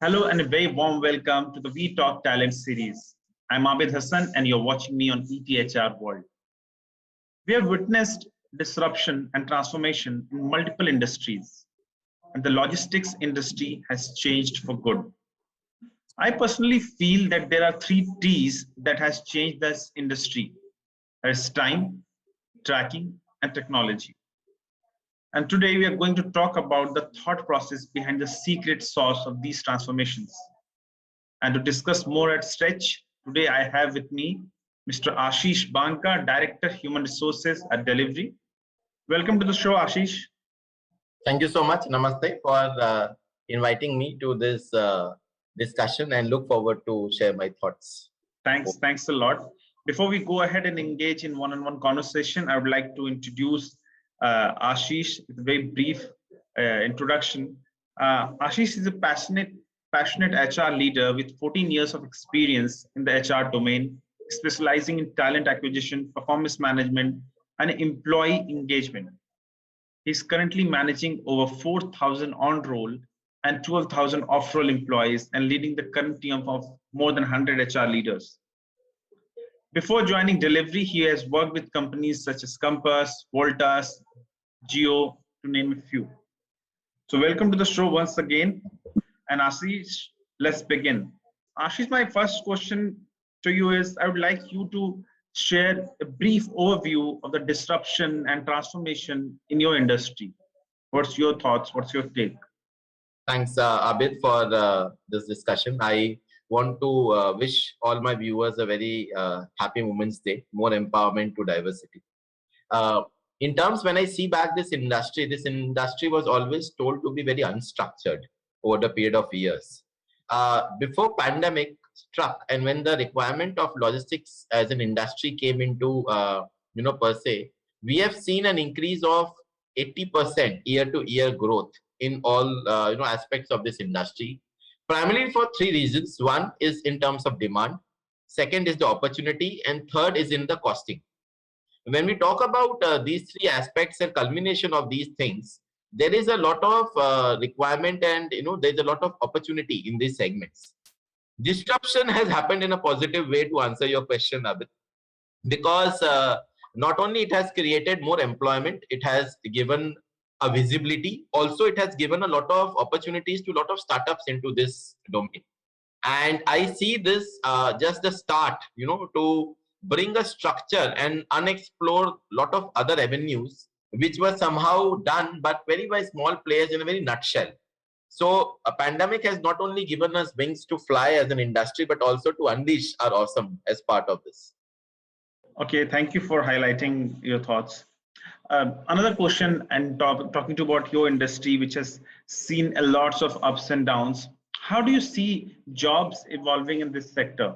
Hello and a very warm welcome to the We Talk Talent series. I'm Abid Hassan and you're watching me on ETHRWorld. We have witnessed disruption and transformation in multiple industries, and the logistics industry has changed for good. I personally feel that there are three T's that has changed this industry. That is time, tracking, and technology. And today we are going to talk about the thought process behind the secret sauce of these transformations. And to discuss more at stretch, today I have with me Mr. Ashish Banka, Director Human Resources at Delhivery. Welcome to the show, Ashish. Thank you so much, Namaste, for inviting me to this discussion and look forward to share my thoughts. Thanks a lot. Before we go ahead and engage in one-on-one conversation, I would like to introduce Ashish with a very brief introduction. Ashish is a passionate HR leader with 14 years of experience in the HR domain, specializing in talent acquisition, performance management, and employee engagement. He's currently managing over 4,000 on-roll and 12,000 off-roll employees and leading the current team of more than 100 HR leaders. Before joining Delhivery, he has worked with companies such as Compass, Voltas, Geo, to name a few. So welcome to the show once again. And Ashish, let's begin. Ashish, my first question to you is, I would like you to share a brief overview of the disruption and transformation in your industry. What's your thoughts? What's your take? Thanks, Abid, for this discussion. I want to wish all my viewers a very happy Women's Day, more empowerment to diversity. In terms, when I see back this industry was always told to be very unstructured over the period of years. Before pandemic struck, and when the requirement of logistics as an industry came into, per se, we have seen an increase of 80% year-to-year growth in all, aspects of this industry. Primarily for three reasons. One is in terms of demand, second is the opportunity, and third is in the costing. When we talk about these three aspects and culmination of these things, there is a lot of requirement and there's a lot of opportunity in these segments. Disruption has happened in a positive way, to answer your question, Abid, because not only it has created more employment, it has given a visibility. Also, it has given a lot of opportunities to a lot of startups into this domain. And I see this just the start, to bring a structure and unexplored lot of other avenues, which were somehow done, but very by small players in a very nutshell. So a pandemic has not only given us wings to fly as an industry, but also to unleash our awesome as part of this. Okay, thank you for highlighting your thoughts. Another question, and talking to about your industry, which has seen a lots of ups and downs. How do you see jobs evolving in this sector?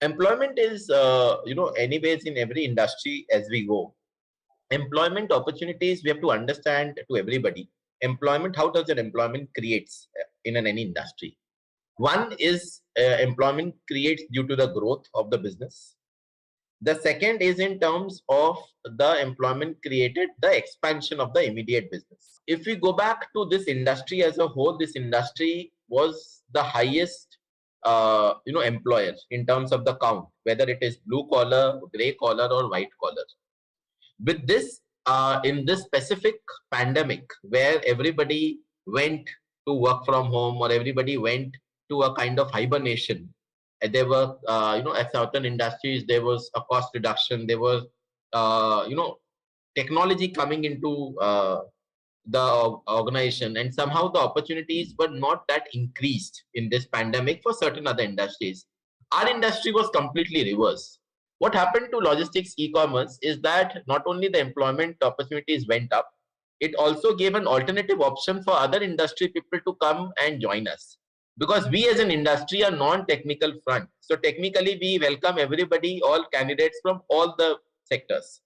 Employment is, anyways, in every industry as we go. Employment opportunities, we have to understand to everybody. Employment, how does an employment creates in any industry? One is employment creates due to the growth of the business. The second is in terms of the employment created, the expansion of the immediate business. If we go back to this industry as a whole, this industry was the highest, employer in terms of the count, whether it is blue collar, gray collar, or white collar. With this, in this specific pandemic, where everybody went to work from home or everybody went to a kind of hibernation, there were, at certain industries, there was a cost reduction. There was, technology coming into the organization, and somehow the opportunities were not that increased in this pandemic for certain other industries. Our industry was completely reversed. What happened to logistics e-commerce is that not only the employment opportunities went up, it also gave an alternative option for other industry people to come and join us. Because we as an industry are non-technical front. So technically we welcome everybody, all candidates from all the sectors.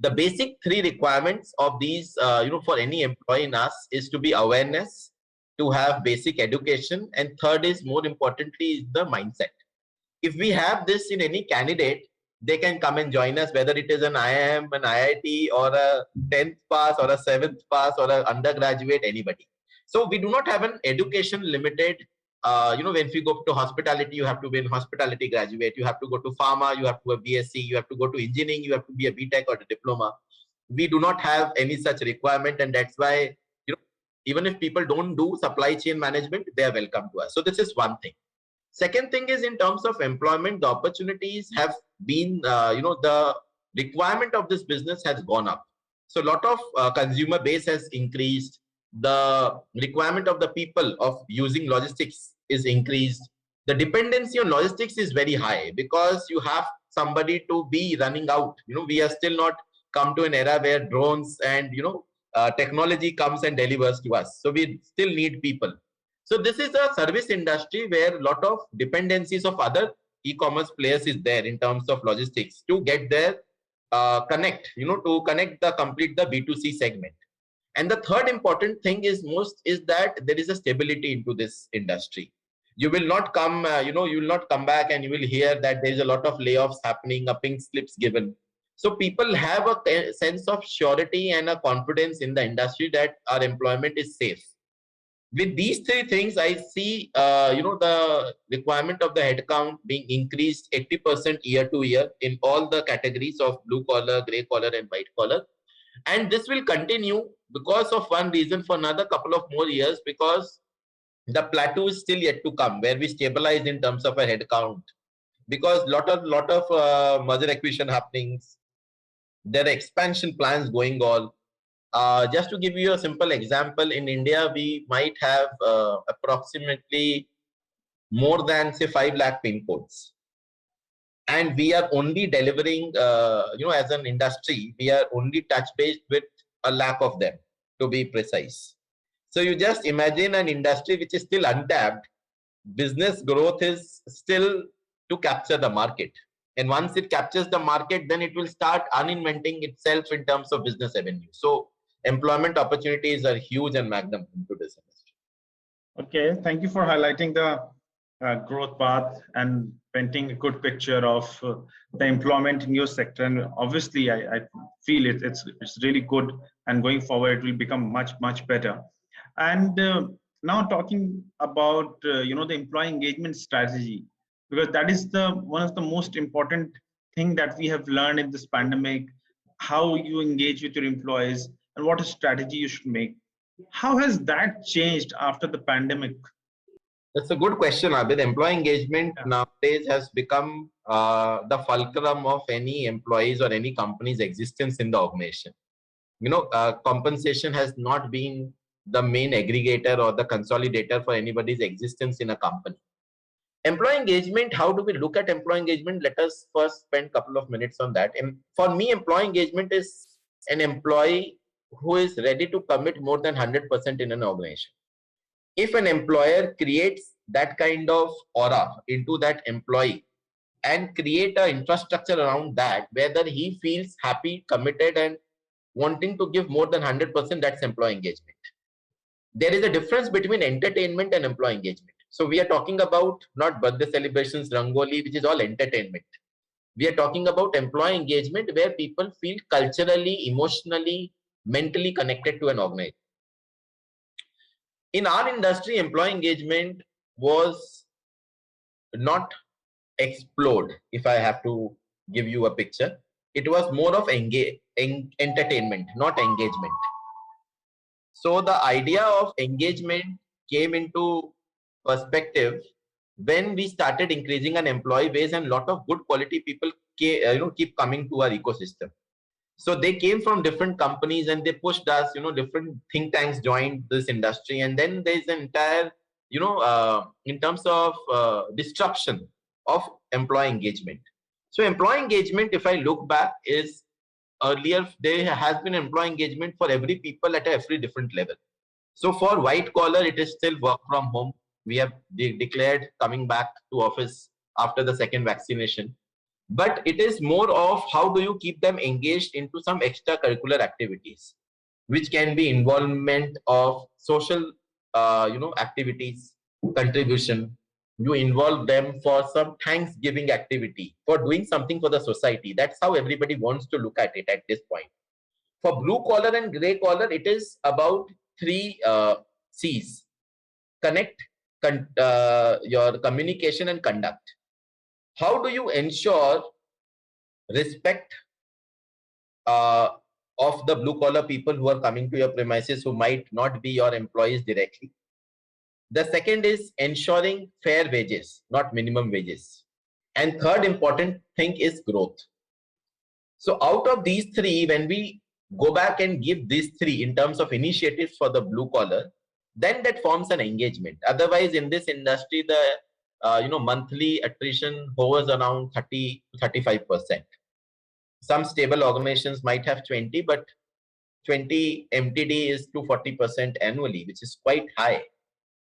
The basic three requirements of these, for any employee in us is to be awareness, to have basic education, and third is more importantly is the mindset. If we have this in any candidate, they can come and join us, whether it is an IIM, an IIT, or a 10th pass, or a 7th pass, or an undergraduate, anybody. So we do not have an education limited. When you go to hospitality, you have to be a hospitality graduate. You have to go to pharma, you have to be a BSc, you have to go to engineering, you have to be a BTech or a diploma. We do not have any such requirement, and that's why even if people don't do supply chain management, they are welcome to us. So this is one thing. Second thing is, in terms of employment, the opportunities have been, the requirement of this business has gone up. So a lot of consumer base has increased. The requirement of the people of using logistics is increased. The dependency on logistics is very high because you have somebody to be running out. We are still not come to an era where drones and technology comes and delivers to us. So we still need people. So this is a service industry where a lot of dependencies of other e-commerce players is there in terms of logistics to get their to connect the complete the B2C segment. And the third important thing is that there is a stability into this industry. You will not come, you will not come back and you will hear that there is a lot of layoffs happening, a pink slips given. So people have a sense of surety and a confidence in the industry that our employment is safe. With these three things, I see, the requirement of the headcount being increased 80% year to year in all the categories of blue collar, gray collar, and white collar. And this will continue because of one reason for another couple of more years, because the plateau is still yet to come where we stabilize in terms of a headcount, because lot of merger acquisition happenings, there are expansion plans going on. Just to give you a simple example, in India, we might have approximately more than say 5 lakh pin codes. And we are only delivering, as an industry, we are only touch based with a lakh of them, to be precise. So you just imagine an industry which is still untapped. Business growth is still to capture the market. And once it captures the market, then it will start uninventing itself in terms of business revenue. So employment opportunities are huge and magnum into this industry. Okay, thank you for highlighting the growth path and painting a good picture of the employment in your sector. And obviously, I feel it's really good, and going forward, it will become much better. And now talking about the employee engagement strategy, because that is one of the most important thing that we have learned in this pandemic, how you engage with your employees and what a strategy you should make. How has that changed after the pandemic? That's a good question, Abid. Employee engagement nowadays has become the fulcrum of any employees or any company's existence in the organization. Compensation has not been the main aggregator or the consolidator for anybody's existence in a company. Employee engagement, how do we look at employee engagement? Let us first spend a couple of minutes on that. And for me, employee engagement is an employee who is ready to commit more than 100% in an organization. If an employer creates that kind of aura into that employee and create an infrastructure around that, whether he feels happy, committed, and wanting to give more than 100%, that's employee engagement. There is a difference between entertainment and employee engagement. So we are talking about not birthday celebrations, Rangoli, which is all entertainment. We are talking about employee engagement where people feel culturally, emotionally, mentally connected to an organization. In our industry, employee engagement was not explored. If I have to give you a picture, it was more of entertainment, not engagement. So the idea of engagement came into perspective when we started increasing an employee base, and a lot of good quality people keep coming to our ecosystem. So they came from different companies and they pushed us, different think tanks joined this industry. And then there's an entire, in terms of disruption of employee engagement. So employee engagement, if I look back, is earlier there has been employee engagement for every people at every different level. So for white collar, it is still work from home. We have declared coming back to office after the second vaccination. But it is more of how do you keep them engaged into some extracurricular activities, which can be involvement of social, activities, contribution. You involve them for some Thanksgiving activity, for doing something for the society. That's how everybody wants to look at it at this point. For blue collar and gray collar, it is about three C's: connect, your communication and conduct. How do you ensure respect uh, of the blue collar people who are coming to your premises who might not be your employees directly? The second is ensuring fair wages, not minimum wages. And third important thing is growth. So out of these three, when we go back and give these three in terms of initiatives for the blue collar, then that forms an engagement. Otherwise, in this industry, the monthly attrition hovers around 30 to 35%. Some stable organizations might have 20, but 20 MTD is to 40% annually, which is quite high.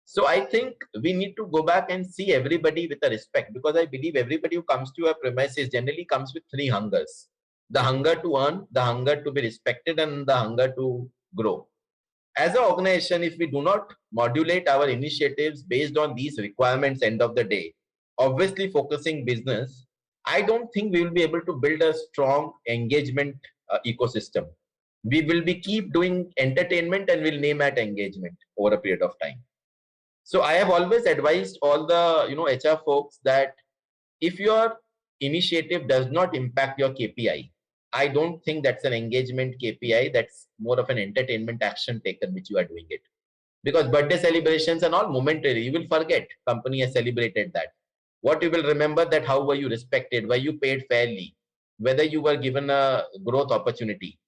So I think we need to go back and see everybody with a respect, because I believe everybody who comes to our premises generally comes with three hungers: the hunger to earn, the hunger to be respected, and the hunger to grow. As an organization, if we do not modulate our initiatives based on these requirements, end of the day, obviously focusing business, I don't think we will be able to build a strong engagement ecosystem. We will be keep doing entertainment and will name at engagement over a period of time. So I have always advised all the HR folks that if your initiative does not impact your KPI, I don't think that's an engagement KPI. That's more of an entertainment action taken which you are doing it. Because birthday celebrations are all momentary. You will forget company has celebrated that. What you will remember that how were you respected, were you paid fairly, whether you were given a growth opportunity.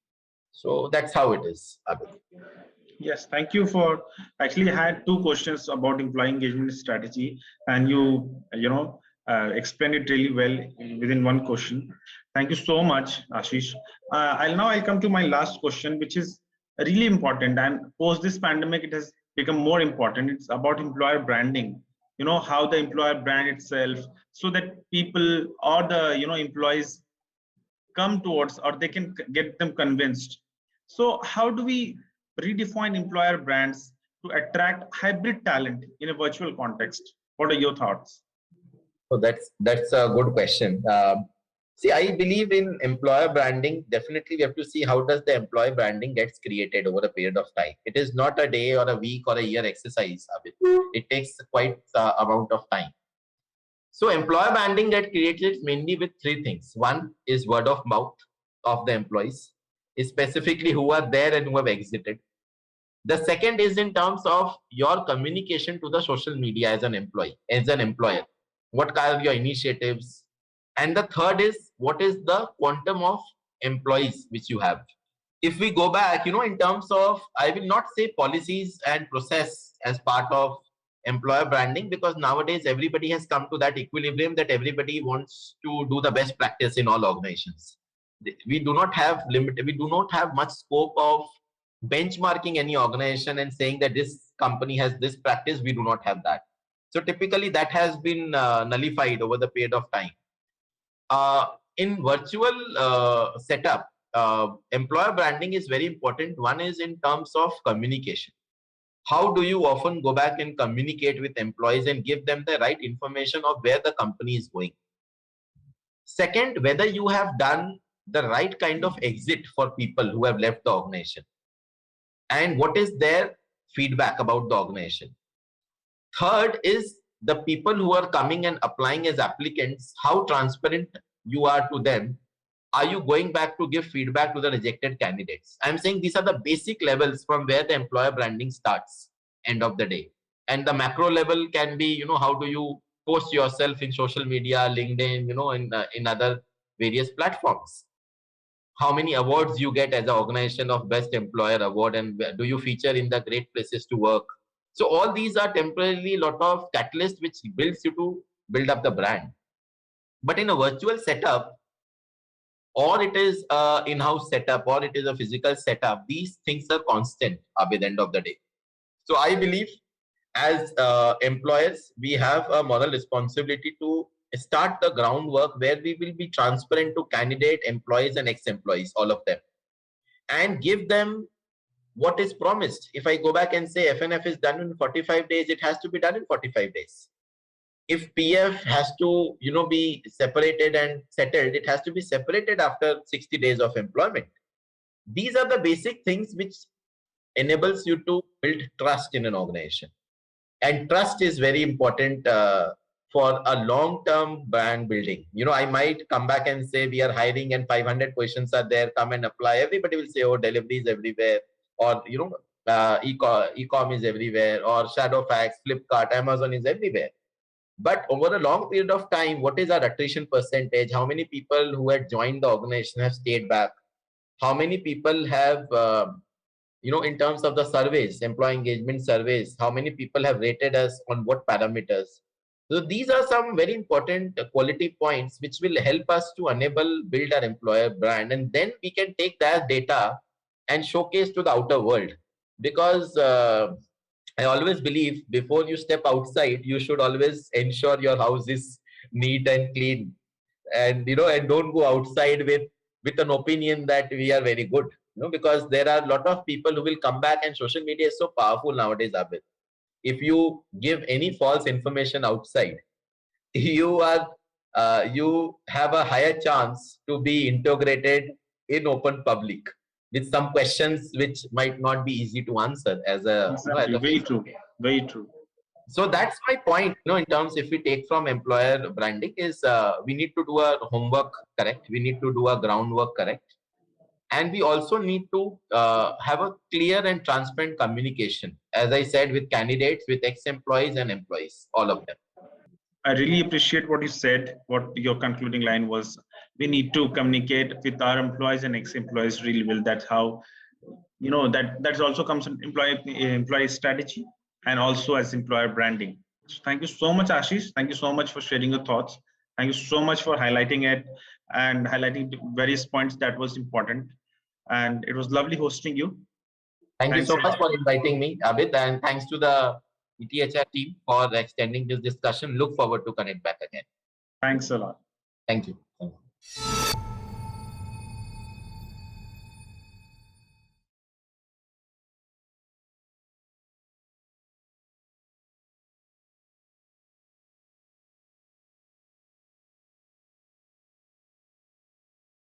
So that's how it is, Abid. Yes, thank you for actually I had two questions about employee engagement strategy, and you explained it really well within one question. Thank you so much, Ashish. I'll come to my last question, which is really important. And post this pandemic, it has become more important. It's about employer branding. You know how the employer brand itself, so that people or the employees come towards, or they can get them convinced. So how do we redefine employer brands to attract hybrid talent in a virtual context? What are your thoughts? So that's a good question. See, I believe in employer branding. Definitely, we have to see how does the employer branding gets created over a period of time. It is not a day or a week or a year exercise, Abid. It takes quite amount of time. So employer branding get created mainly with three things. One is word of mouth of the employees, specifically who are there and who have exited. The second is in terms of your communication to the social media as an employee, as an employer. What kind of your initiatives? And the third is what is the quantum of employees which you have. If we go back, in terms of, I will not say policies and process as part of employer branding, because nowadays everybody has come to that equilibrium that everybody wants to do the best practice in all organizations. We do not have much scope of benchmarking any organization and saying that this company has this practice. We do not have that. So typically that has been nullified over the period of time. In virtual setup, employer branding is very important. One is in terms of communication. How do you often go back and communicate with employees and give them the right information of where the company is going? Second, whether you have done the right kind of exit for people who have left the organization, and what is their feedback about the organization. Third is the people who are coming and applying as applicants, how transparent you are to them. Are you going back to give feedback to the rejected candidates? I'm saying these are the basic levels from where the employer branding starts, end of the day. And the macro level can be, how do you post yourself in social media, LinkedIn, in other various platforms. How many awards you get as an organization of best employer award, and do you feature in the great places to work? So all these are temporarily lot of catalysts which builds you to build up the brand. But in a virtual setup, or it is a in-house setup, or it is a physical setup, these things are constant at the end of the day. So I believe as employers, we have a moral responsibility to start the groundwork where we will be transparent to candidate, employees and ex-employees, all of them, and give them what is promised. If I go back and say FNF is done in 45 days, it has to be done in 45 days. If PF has to, be separated and settled, it has to be separated after 60 days of employment. These are the basic things which enables you to build trust in an organization. And trust is very important for a long-term brand building. I might come back and say we are hiring and 500 positions are there, come and apply. Everybody will say, oh, delivery is everywhere, or e-com is everywhere, or Shadowfax, Flipkart, Amazon is everywhere. But over a long period of time, what is our attrition percentage? How many people who had joined the organization have stayed back? How many people have in terms of the surveys, employee engagement surveys, how many people have rated us on what parameters? So these are some very important quality points which will help us to enable, build our employer brand. And then we can take that data and showcase to the outer world. Because I always believe before you step outside, you should always ensure your house is neat and clean. And don't go outside with an opinion that we are very good. Because there are a lot of people who will come back, and social media is so powerful nowadays, Abid. If you give any false information outside, you have a higher chance to be integrated in open public with some questions which might not be easy to answer as a Exactly. Very true. Very true. So that's my point. In terms, if we take from employer branding, is we need to do our homework correct. We need to do our groundwork correct. And we also need to have a clear and transparent communication, as I said, with candidates, with ex-employees and employees, all of them. I really appreciate what you said. What your concluding line was: we need to communicate with our employees and ex-employees really well. That's how, that also comes in employee strategy and also as employer branding. So thank you so much, Ashish. Thank you so much for sharing your thoughts. Thank you so much for highlighting it and highlighting the various points that was important. And it was lovely hosting you. Thank you so much for inviting me, Abid, and thanks to the ETHR team for extending this discussion. Look forward to connect back again. Thanks a lot. Thank you.